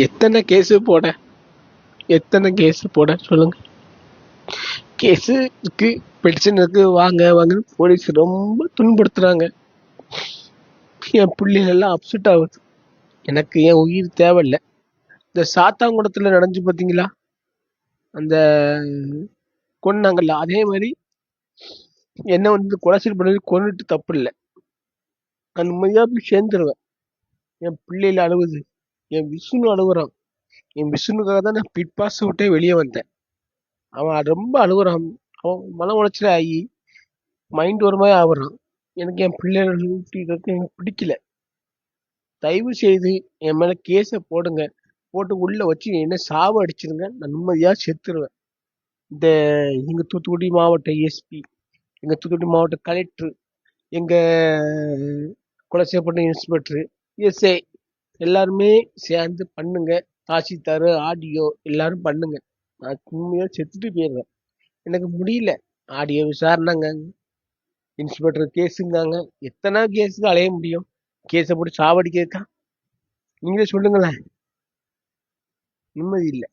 எத்தனை கேஸ் போட சொல்லுங்க. கேஸுக்கு பெட்டிஷனுக்கு வாங்க வாங்கன்னு போலீஸ் ரொம்ப துன்புறுத்துறாங்க. என் பிள்ளைகள்லாம் அப்செட் ஆகுது. எனக்கு என் உயிர் தேவையில்லை. இந்த சாத்தாங்குளத்துல நடந்துச்சு பார்த்தீங்களா, அந்த கொன்னாங்கல்ல, அதே மாதிரி என்ன வந்து கொலைசல் பண்ணி கொண்டுட்டு தப்பு இல்லை. நான் நிம்மதியாக போய் சேர்ந்துருவேன். என் பிள்ளைல அழுகுது, என் விஷ்ணு அழுகுறான். என் விஷ்ணுக்காக தான் நான் பிட் பாஸ் விட்டே வெளியே வந்தேன். அவன் ரொம்ப அழுகுறான். அவன் மன உளைச்சல ஆகி மைண்ட் ஒரு மாதிரி ஆகுறான். எனக்கு என் பிள்ளைகள் எனக்கு பிடிக்கல. தயவு செய்து என் மேல கேஸை போடுங்க. போட்டு உள்ள வச்சு என்ன சாவ அடிச்சிருங்க. நான் நிம்மதியா செத்துருவேன். இந்த எங்க தூத்துக்குடி மாவட்ட எஸ்பி, எங்க தூத்துக்குடி மாவட்ட கலெக்டர், எங்க கொலை செய்யப்பட்ட இன்ஸ்பெக்டர், எஸ்ஐ எல்லாருமே சேர்ந்து பண்ணுங்க. தாசில்தார், ஆடியோ எல்லாரும் பண்ணுங்க. நான் உண்மையா செத்துட்டு போயிடுவேன். எனக்கு முடியல. ஆடியோ விசாரணைங்க, இன்ஸ்பெக்டர் கேஸுங்காங்க. எத்தனை கேஸுக்கு அலைய முடியும்? கேஸை போட்டு சாவடிக்கிறதுக்கா? நீங்களே சொல்லுங்களேன். நிம்மதி இல்லை.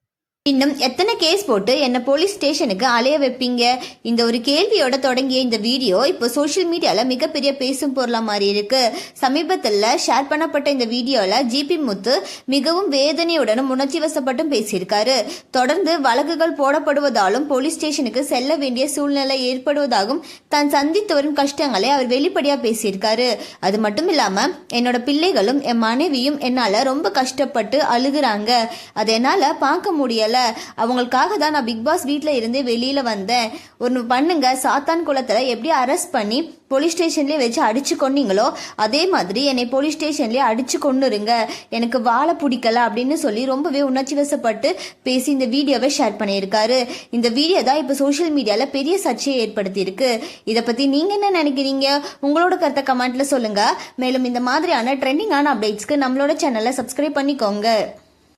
இன்னும் எத்தனை கேஸ் போட்டு என்ன போலீஸ் ஸ்டேஷனுக்கு அலைய வைப்பீங்க? இந்த ஒரு கேள்வியோட தொடங்கிய இந்த வீடியோ இப்போ சோஷியல் மீடியால மிகப்பெரிய பேசும் பொருளா மாதிரி இருக்கு. சமீபத்தில் ஷேர் பண்ணப்பட்ட இந்த வீடியோல ஜிபி முத்து மிகவும் வேதனையுடனும் உணர்ச்சி வசப்பட்டும் பேசியிருக்காரு. தொடர்ந்து வழக்குகள் போடப்படுவதாலும் போலீஸ் ஸ்டேஷனுக்கு செல்ல வேண்டிய சூழ்நிலை ஏற்படுவதாகவும் தான் சந்தித்து வரும் கஷ்டங்களை அவர் வெளிப்படையா பேசியிருக்காரு. அது மட்டும் இல்லாம என்னோட பிள்ளைகளும் என் மனைவியும் என்னால ரொம்ப கஷ்டப்பட்டு அழுகுறாங்க. அதை என்னால பார்க்க முடியல. அவங்களுக்காக தான் நான் பிக் பாஸ் வீட்டில் இருந்து வெளியில வந்தேன். ஒன்று பண்ணுங்க, சாத்தான் குளத்துல எப்படி அரெஸ்ட் பண்ணி போலீஸ் ஸ்டேஷன்லேயே வச்சு அடிச்சு கொன்னீங்களோ அதே மாதிரி என்னை போலீஸ் ஸ்டேஷன்லேயே அடிச்சு கொண்டுருங்க. எனக்கு வாழ பிடிக்கல அப்படின்னு சொல்லி ரொம்பவே உணர்ச்சி வசப்பட்டு பேசி இந்த வீடியோவை ஷேர் பண்ணியிருக்காரு. இந்த வீடியோ தான் இப்போ சோஷியல் மீடியாவில் பெரிய சர்ச்சையை ஏற்படுத்தியிருக்கு. இதை பற்றி நீங்கள் என்ன நினைக்கிறீங்க? உங்களோட கருத்தை கமெண்ட்ல சொல்லுங்க. மேலும் இந்த மாதிரியான ட்ரெண்டிங்கான அப்டேட்ஸ்க்கு நம்மளோட சேனலை சப்ஸ்கிரைப் பண்ணிக்கோங்க.